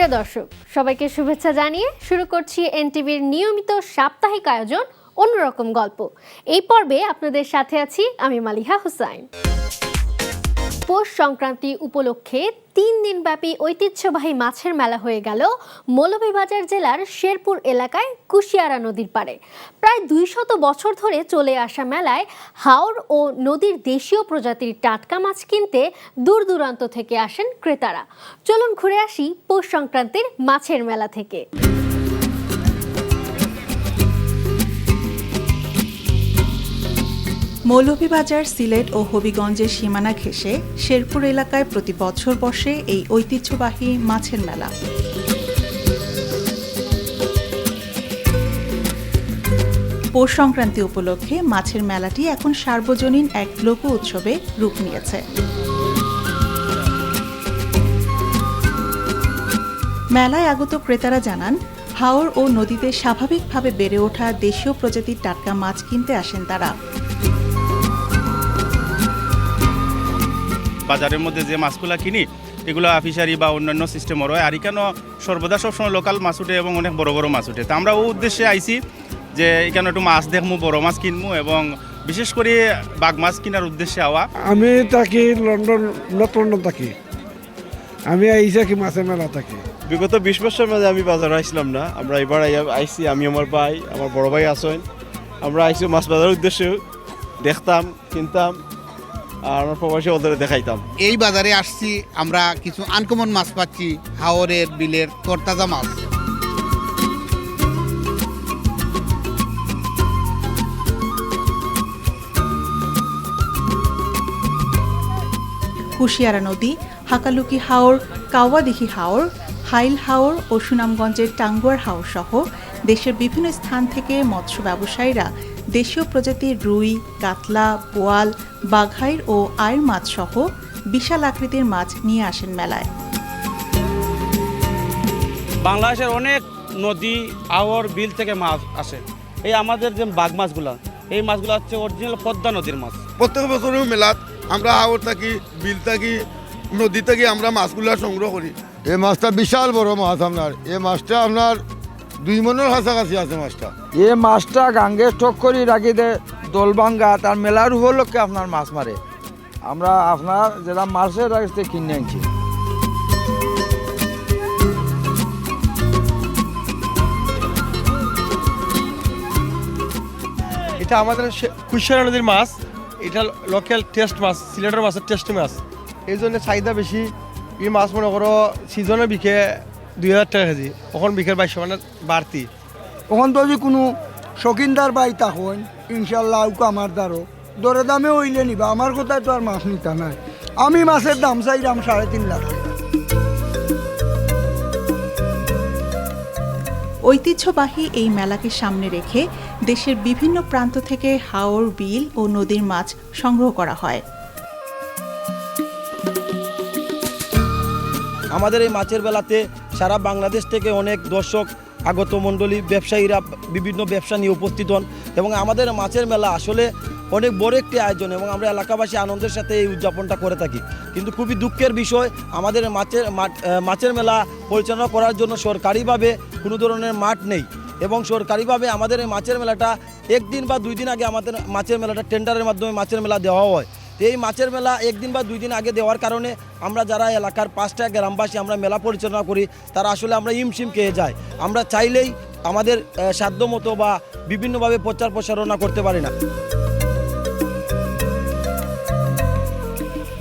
প্রিয় দর্শক, সবাইকে শুভেচ্ছা জানিয়ে শুরু করছি এনটিভির নিয়মিত সাপ্তাহিক আয়োজন অন্যরকম গল্প। এই পর্বে আপনাদের সাথে আছি আমি মালিহা হুসাইন। পৌষ সংক্রান্তি উপলক্ষে 3 দিনব্যাপী ঐতিহ্যবাহী মাছের মেলা হয়ে গেল মৌলভীবাজার জেলার শেরপুর এলাকায় কুশিয়ারা নদীর পাড়ে। প্রায় 200 বছর ধরে চলে আসা মেলায় হাওর ও নদীর দেশীয় প্রজাতির টাটকা মাছ কিনতে দূর দূরান্ত থেকে আসেন ক্রেতারা। চলুন ঘুরে আসি পৌষ সংক্রান্তির মাছের মেলা থেকে। মৌলভীবাজার, সিলেট ও হবিগঞ্জের সীমানা ঘেঁষে শেরপুর এলাকায় প্রতি বছর বসে এই ঐতিহ্যবাহী মাছের মেলা। পৌষ সংক্রান্তি উপলক্ষে মাছের মেলাটি এখন সার্বজনীন এক লোক উৎসবে রূপ নিয়েছে। মেলায় আগত ক্রেতারা জানান, হাওর ও নদীতে স্বাভাবিকভাবে বেড়ে ওঠা দেশীয় প্রজাতির টাটকা মাছ কিনতে আসেন তারা। বাজারের মধ্যে যে মাছগুলা কিনি এগুলো ফিশারি বা অন্যান্য সিস্টেম হয়, আর এখানে সর্বদা সবসময় লোকাল মাছ উঠে এবং অনেক বড় বড় মাছ উঠে। তো আমরা ওই উদ্দেশ্যে আইছি যে এখানে একটু মাছ দেখবো, বড় মাছ কিনবো এবং বিশেষ করে বাঘ মাছ কেনার উদ্দেশ্যে আওয়া। আমি থাকি লন্ডন, নর্থ লন্ডন থাকি। আমি আইসি কি মাছের মেলা থাকি। বিগত 20 বছর মাঝে আমি বাজারে আইছিলাম না, আমরা এবার আইসি। আমি, আমার ভাই, আমার বড় ভাই আছেন, আমরা আইসি মাছ বাজারের উদ্দেশ্যে দেখতাম, কিনতাম আর আমার প্রবাসী ওদের দেখাইতাম। এই বাজারে আসছি, আমরা কিছু আনকমন মাছ পাচ্ছি, হাওরের, বিলের তরতাজা মাছ। কুশিয়ারা নদী, হাকালুকি হাওর, কাওয়াদিঘি হাওর, হাইল হাওর ও সুনামগঞ্জের টাঙ্গুয়ার হাওর সহ দেশের বিভিন্ন স্থান থেকে মৎস্য ব্যবসায়ীরা দেশীয় প্রজাতির রুই, কাতলা, বোয়াল, বাঘাইর ও আয়ের মাছ সহ বিশাল আকৃতির মাছ নিয়ে আসেন মেলায়। বাংলাদেশের অনেক নদী, আওর, বিল থেকে মাছ আসে। এই আমাদের যে বাঘ মাছগুলা, এই মাছগুলো হচ্ছে অরিজিনাল পদ্মা নদীর মাছ। প্রত্যেক বছরের মেলাত আমরা আওর থাকি, বিল থাকি, নদী থেকে আমরা মাছগুলা সংগ্রহ করি। এই মাছটা বিশাল বড় মাছ। এই মাছটা আপনার 2 মনের কাছাকাছি আছে মাছটা। এই মাছটা গাঙ্গে স্টক করে রাখি দেয় দোলবাঙ্গা, তার মেলার উপলক্ষে আপনার মাছ মারে। আমরা আপনার যেটা মাছের রাখতে কিনে আনছি। এটা আমাদের কুশিয়ারা নদীর মাছ, এটা লোকাল টেস্ট মাছ, সিলেটের মাছের টেস্ট মাছ। এই জন্য চাহিদা বেশি। এই মাছ মনে করো সিজনে বিকে 2000 টাকা কেজি, ওখান বিকের 2200 মানে বাড়তি। ওখান যদি কোনো শৌখিনদার বাই তখন ইনশাল্লাহ আমার দ্বারও দরে দামে হইলে নিবা। আমার কোথায় তো আর মাছ নিতা নাই। আমি মাছের দাম চাইলাম 3.5 লাখ। ঐতিহ্যবাহী এই মেলাকে সামনে রেখে দেশের বিভিন্ন প্রান্ত থেকে হাওর, বিল ও নদীর মাছ সংগ্রহ করা হয়। আমাদের এই মাছের মেলাতে সারা বাংলাদেশ থেকে অনেক দর্শক আগত মণ্ডলী, ব্যবসায়ীরা বিভিন্ন ব্যবসা নিয়ে উপস্থিত হন এবং আমাদের মাছের মেলা আসলে অনেক বড় একটি আয়োজন এবং আমরা এলাকাবাসী আনন্দের সাথে এই উদযাপনটা করে থাকি। কিন্তু খুবই দুঃখের বিষয়, আমাদের মাছের মেলা পরিচালনা করার জন্য সরকারিভাবে কোনো ধরনের মাঠ নেই এবং সরকারিভাবে আমাদের এই মাছের মেলাটা 1 দিন বা 2 দিন আগে আমাদের মাছের মেলাটা টেন্ডারের মাধ্যমে মাছের মেলা দেওয়া হয়। এই মাছের মেলা 1 দিন বা 2 দিন আগে দেওয়ার কারণে আমরা যারা এলাকার 5টা গ্রামবাসী আমরা মেলা পরিচালনা করি, তারা আসলে আমরা হিমশিম খেয়ে যাই। আমরা চাইলেই আমাদের সাধ্যমতো বা বিভিন্নভাবে প্রচার প্রসারণা করতে পারি না।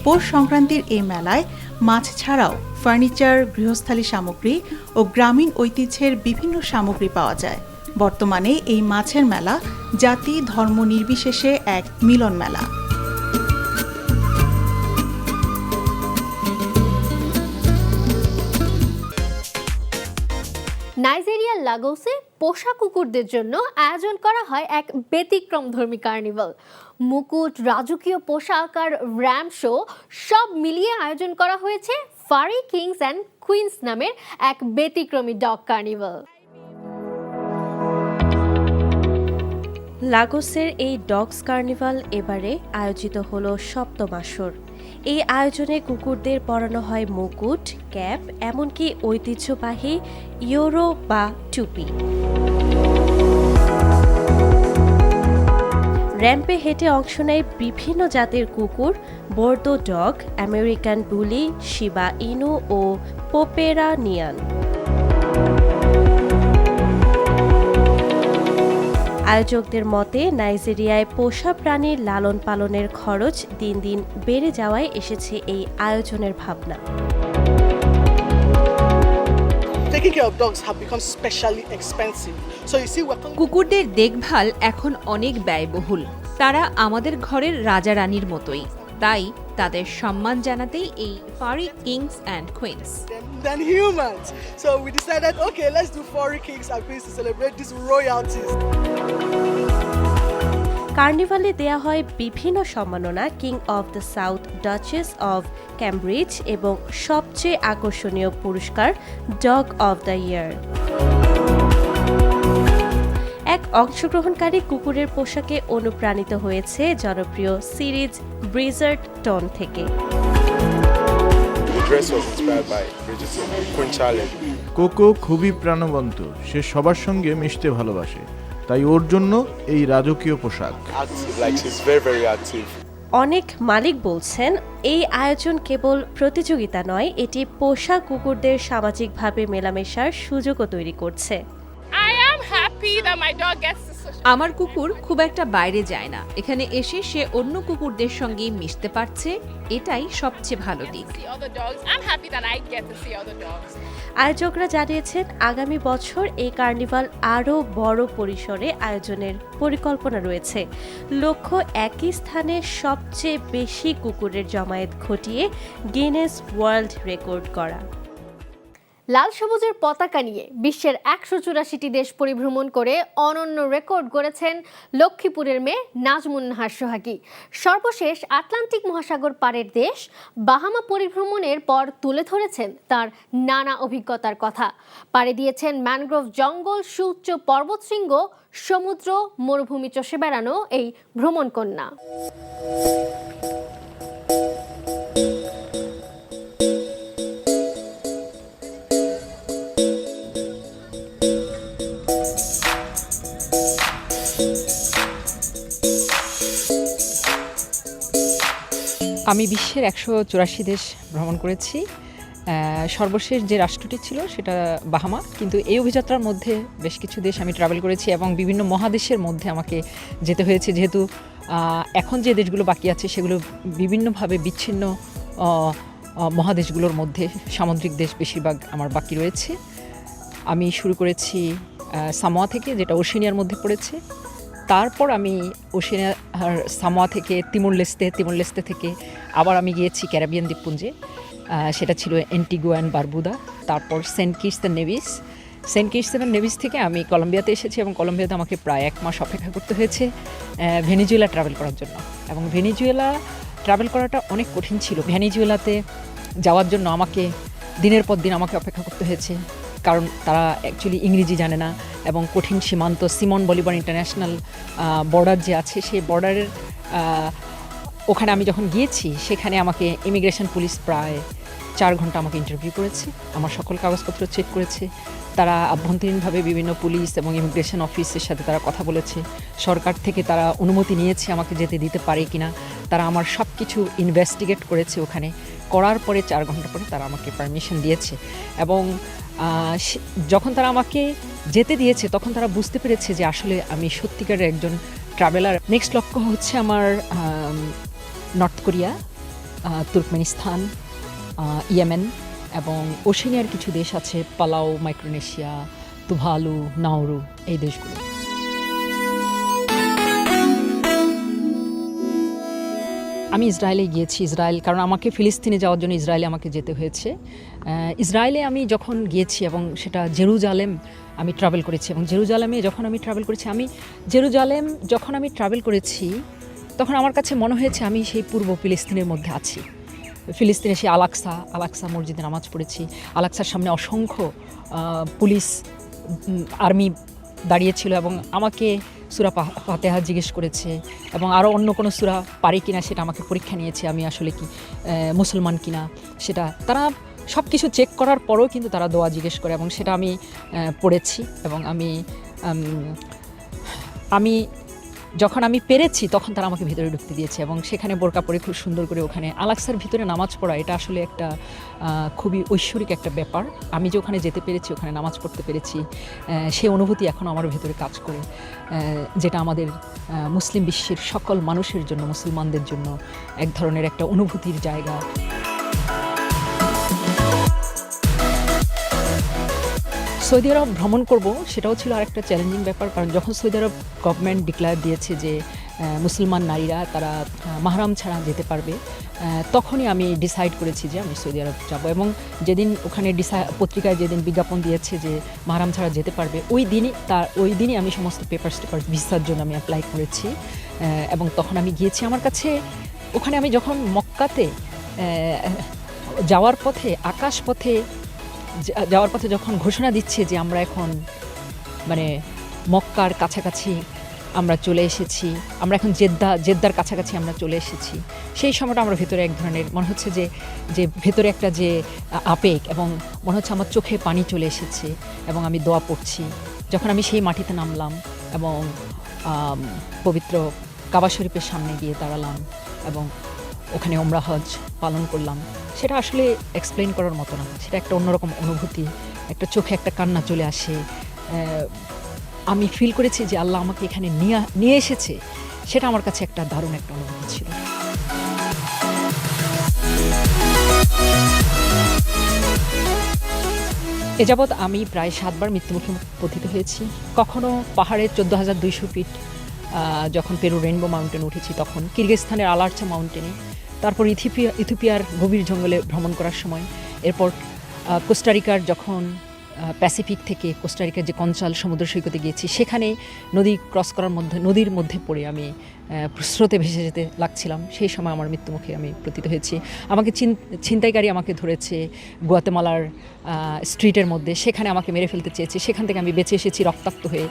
পৌষ সংক্রান্তির এই মেলায় মাছ ছাড়াও ফার্নিচার, গৃহস্থালী সামগ্রী ও গ্রামীণ ঐতিহ্যের বিভিন্ন সামগ্রী পাওয়া যায়। বর্তমানে এই মাছের মেলা জাতি, ধর্ম নির্বিশেষে এক মিলন মেলা। নাইজেরিয়ার লাগোসে পোষা কুকুরদের জন্য আয়োজন করা হয় এক ব্যতিক্রমধর্মী কার্নিভাল। মুকুট, রাজকীয় পোশাক আর র্যাম শো সব মিলিয়ে আয়োজন করা হয়েছে ফারি কিংস অ্যান্ড কুইন্স নামের এক ব্যতিক্রমী ডগ কার্নিভাল। লাগোসের এই ডগস কার্নিভাল এবারে আয়োজিত হলো ৭ম আসর। এই আয়োজনে কুকুরদের পরানো হয় মুকুট, ক্যাপ, এমনকি ঐতিহ্যবাহী ইয়োরো বা টুপি। র্যাম্পে হেঁটে অংশ নেয় বিভিন্ন জাতের কুকুর, বোর্দো ডগ, আমেরিকান বুলি, শিবা ইনু ও পোপেরানিয়ান। আয়োজকদের মতে নাইজেরিয়ায় পোষা প্রাণীর লালন পালনের খরচ দিন দিন বেড়ে যাওয়ায় এসেছে এই আয়োজনের ভাবনা। কুকুরদের দেখভাল এখন অনেক ব্যয়বহুল। তারা আমাদের ঘরের রাজা রানীর মতোই, তাই তাদের সম্মান জানাতেই এই ফারি কিংস অ্যান্ড কুইন্স। কার্নিভালে দেয়া হয় বিভিন্ন সম্মাননা, king of the south, duchess of Cambridge এবং সবচেয়ে আকর্ষণীয় পুরস্কার ডগ অফ দ্য ইয়ার। এক অংশগ্রহণকারী কুকুরের পোশাকে অনুপ্রাণিত হয়েছে জনপ্রিয় সিরিজ ব্রিজার্টন থেকে। কোকো খুবই প্রাণবন্ত, সে সবার সঙ্গে মিশতে ভালোবাসে, তাই ওর জন্য এই রাজকীয় পোশাক। অনেক মালিক বলছেন এই আয়োজন কেবল প্রতিযোগিতা নয়, এটি পোষা কুকুরদের সামাজিকভাবে মেলামেশার সুযোগও তৈরি করছে। আমার কুকুর খুব একটা বাইরে যায় না, এখানে এসে সে অন্য কুকুরদের সঙ্গে মিশতে পারছে, এটাই সবচেয়ে ভালো দিক। আয়োজকরা জানিয়েছেন আগামী বছর এই কার্নিভাল আরও বড় পরিসরে আয়োজনের পরিকল্পনা রয়েছে। লক্ষ্য একই স্থানে সবচেয়ে বেশি কুকুরের জমায়েত ঘটিয়ে গিনেস ওয়ার্ল্ড রেকর্ড করা। লাল সবুজের পতাকা নিয়ে বিশ্বের ১৮৪টি দেশ পরিভ্রমণ করে অনন্য রেকর্ড গড়েছেন লক্ষ্মীপুরের মেয়ে নাজমুন নাহার সোহাগী। সর্বশেষ আটলান্টিক মহাসাগর পারের দেশ বাহামা পরিভ্রমণের পর তুলে ধরেছেন তার নানা অভিজ্ঞতার কথা। পাড়ি দিয়েছেন ম্যানগ্রোভ জঙ্গল, সুউচ্চ পর্বতশৃঙ্গ, সমুদ্র, মরুভূমি চষে বেড়ানো এই ভ্রমণ কন্যা। আমি বিশ্বের ১৮৪ দেশ ভ্রমণ করেছি। সর্বশেষ যে রাষ্ট্রটি ছিল সেটা বাহামা, কিন্তু এই অভিযাত্রার মধ্যে বেশ কিছু দেশ আমি ট্রাভেল করেছি এবং বিভিন্ন মহাদেশের মধ্যে আমাকে যেতে হয়েছে, যেহেতু এখন যে দেশগুলো বাকি আছে সেগুলো বিভিন্নভাবে বিচ্ছিন্ন মহাদেশগুলোর মধ্যে সামুদ্রিক দেশ বেশিরভাগ আমার বাকি রয়েছে। আমি শুরু করেছি সামোয়া থেকে, যেটা ওশেনিয়ার মধ্যে পড়েছে। তারপর আমি ওশেনিয়ার সামোয়া থেকে তিমোর লেস্তে থেকে আবার আমি গিয়েছি ক্যারিবিয়ান দ্বীপপুঞ্জে, সেটা ছিল অ্যান্টিগুয়া অ্যান্ড বারবুদা। তারপর সেন্ট কিটস অ্যান্ড নেভিস থেকে আমি কলম্বিয়াতে এসেছি এবং কলম্বিয়াতে আমাকে প্রায় 1 মাস অপেক্ষা করতে হয়েছে ভেনেজুয়েলা ট্রাভেল করার জন্য। এবং ভেনেজুয়েলা ট্রাভেল করাটা অনেক কঠিন ছিল। ভেনেজুয়েলাতে যাওয়ার জন্য আমাকে দিনের পর দিন আমাকে অপেক্ষা করতে হয়েছে, কারণ তারা অ্যাকচুয়ালি ইংরেজি জানে না এবং কঠিন সীমান্ত, সিমন বলিভার ইন্টারন্যাশনাল বর্ডার যে আছে সেই বর্ডারের ওখানে আমি যখন গিয়েছি সেখানে আমাকে ইমিগ্রেশন পুলিশ প্রায় 4 ঘন্টা আমাকে ইন্টারভিউ করেছে, আমার সকল কাগজপত্র চেক করেছে। তারা আভ্যন্তরীণভাবে বিভিন্ন পুলিশ এবং ইমিগ্রেশন অফিসের সাথে তারা কথা বলেছে, সরকার থেকে তারা অনুমতি নিয়েছে আমাকে যেতে দিতে পারে কিনা। তারা আমার সব কিছু ইনভেস্টিগেট করেছে, ওখানে করার পরে 4 ঘন্টা পরে তারা আমাকে পারমিশন দিয়েছে। এবং যখন তারা আমাকে যেতে দিয়েছে তখন তারা বুঝতে পেরেছে যে আসলে আমি সত্যিকারের একজন ট্রাভেলার। নেক্সট লক্ষ্য হচ্ছে আমার নর্থ কোরিয়া, তুর্কমেনিস্তান, ইয়েমেন এবং ওশেনিয়ার কিছু দেশ আছে, পালাও, মাইক্রোনেশিয়া, তুভালু, নাউরু, এই দেশগুলো। আমি ইসরায়েলে গিয়েছি, কারণ আমাকে ফিলিস্তিনে যাওয়ার জন্য ইসরায়েলে আমাকে যেতে হয়েছে। ইসরায়েলে আমি যখন গিয়েছি এবং সেটা জেরুজালেম আমি ট্রাভেল করেছি, এবং জেরুজালেমে যখন আমি ট্রাভেল করেছি তখন আমার কাছে মনে হয়েছে আমি সেই পূর্ব ফিলিস্তিনের মধ্যে আছি। ফিলিস্তিনে সেই আলাক্সা মসজিদে নামাজ পড়েছি। আলাক্সার সামনে অসংখ্য পুলিশ আর্মি দাঁড়িয়েছিল এবং আমাকে সূরা ফাতিহা জিজ্ঞেস করেছে এবং আরও অন্য কোনো সূরা পারি কিনা সেটা আমাকে পরীক্ষা নিয়েছে, আমি আসলে কি মুসলমান কিনা সেটা তারা সব কিছু চেক করার পরেও কিন্তু তারা দোয়া জিজ্ঞেস করে এবং সেটা আমি পড়েছি এবং আমি যখন আমি পেরেছি তখন তারা আমাকে ভিতরে ঢুকতে দিয়েছে এবং সেখানে বোরকা পরে খুব সুন্দর করে ওখানে আল-আকসার ভিতরে নামাজ পড়া এটা আসলে একটা খুবই ঐশ্বরিক একটা ব্যাপার। আমি যে ওখানে যেতে পেরেছি, ওখানে নামাজ পড়তে পেরেছি, সেই অনুভূতি এখনও আমার ভেতরে কাজ করে, যেটা আমাদের মুসলিম বিশ্বের সকল মানুষের জন্য, মুসলমানদের জন্য এক ধরনের একটা অনুভূতির জায়গা। সৌদি আরব ভ্রমণ করব সেটাও ছিল আরেকটা চ্যালেঞ্জিং ব্যাপার, কারণ যখন সৌদি আরব গভর্নমেন্ট ডিক্লেয়ার দিয়েছে যে মুসলমান নারীরা তারা মাহরাম ছাড়া যেতে পারবে, তখনই আমি ডিসাইড করেছি যে আমি সৌদি আরব যাব এবং যেদিন ওখানে পত্রিকায় যেদিন বিজ্ঞাপন দিয়েছে যে মাহরাম ছাড়া যেতে পারবে ওই দিনই আমি সমস্ত পেপার ভিসার জন্য আমি অ্যাপ্লাই করেছি এবং তখন আমি গিয়েছি। আমার কাছে ওখানে আমি যখন মক্কাতে যাওয়ার পথে যখন ঘোষণা দিচ্ছে যে আমরা এখন মানে মক্কার কাছাকাছি আমরা চলে এসেছি, আমরা এখন জেদ্দার কাছাকাছি আমরা চলে এসেছি, সেই সময়টা আমার ভেতরে এক ধরনের মনে হচ্ছে যে ভেতরে একটা যে আবেগ এবং মনে হচ্ছে আমার চোখে পানি চলে এসেছে এবং আমি দোয়া পড়ছি। যখন আমি সেই মাটিতে নামলাম এবং পবিত্র কাবা শরীফের সামনে গিয়ে দাঁড়ালাম এবং ওখানে ওমরা হজ পালন করলাম, সেটা আসলে এক্সপ্লেন করার মতো না, সেটা একটা অন্যরকম অনুভূতি, একটা চোখে একটা কান্না চলে আসে। আমি ফিল করেছি যে আল্লাহ আমাকে এখানে নিয়ে এসেছে, সেটা আমার কাছে একটা দারুণ একটা অনুভূতি ছিল। এ যাবৎ আমি প্রায় 7 বার মৃত্যুমুখে পতিত হয়েছি। কখনো পাহাড়ে 14,200 ফিট যখন পেরু রেইনবো মাউন্টেন উঠেছি, তখন কিরগিজস্তানের আলারচা মাউন্টেনে, তারপর ইথিওপিয়ার গভীর জঙ্গলে ভ্রমণ করার সময়, এরপর কোস্টারিকার যখন প্যাসিফিক থেকে কোস্টারিকার যে কঞ্চাল সমুদ্র সৈকতে গিয়েছি, সেখানে নদী ক্রস করার নদীর মধ্যে পড়ে আমি স্রোতে ভেসে যেতে লাগছিলাম, সেই সময় আমার মৃত্যুমুখে আমি পতিত হয়েছি। আমাকে ছিনতাইকারী আমাকে ধরেছে গুয়াতেমালার স্ট্রিটের মধ্যে, সেখানে আমাকে মেরে ফেলতে চেয়েছে, সেখান থেকে আমি বেঁচে এসেছি রক্তাক্ত হয়ে।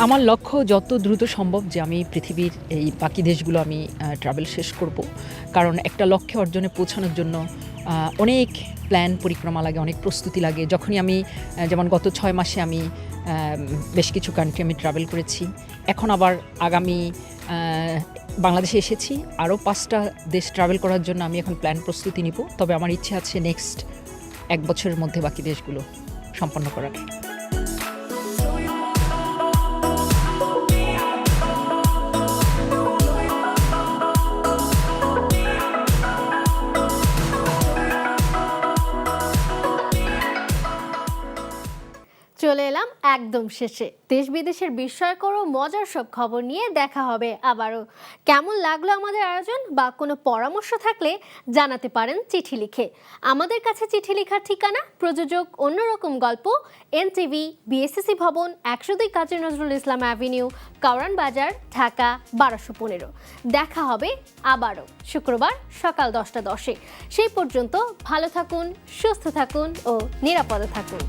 আমার লক্ষ্য যত দ্রুত সম্ভব যে আমি পৃথিবীর এই বাকি দেশগুলো আমি ট্রাভেল শেষ করব, কারণ একটা লক্ষ্যে অর্জনে পৌঁছানোর জন্য অনেক প্ল্যান পরিক্রমা লাগে, অনেক প্রস্তুতি লাগে। যখনই আমি যেমন গত 6 মাসে আমি বেশ কিছু কান্ট্রি আমি ট্রাভেল করেছি, এখন আবার আগামী বাংলাদেশে এসেছি, আরও 5টা দেশ ট্রাভেল করার জন্য আমি এখন প্ল্যান প্রস্তুতি নিব। তবে আমার ইচ্ছে আছে নেক্সট 1 বছরের মধ্যে বাকি দেশগুলো সম্পন্ন করার। চলে এলাম একদম শেষে। দেশ বিদেশের বিস্ময়কর ও মজার সব খবর নিয়ে দেখা হবে আবারও। কেমন লাগলো আমাদের আয়োজন বা কোনো পরামর্শ থাকলে জানাতে পারেন চিঠি লিখে। আমাদের কাছে চিঠি লেখার ঠিকানা প্রযোজক অন্যরকম গল্প, এনটিভি, বিএসসিসি ভবন, 102 কাজী নজরুল ইসলাম অ্যাভিনিউ, কাউরান বাজার, ঢাকা 1215। দেখা হবে আবারও শুক্রবার সকাল 10টা 10-এ। সেই পর্যন্ত ভালো থাকুন, সুস্থ থাকুন ও নিরাপদে থাকুন।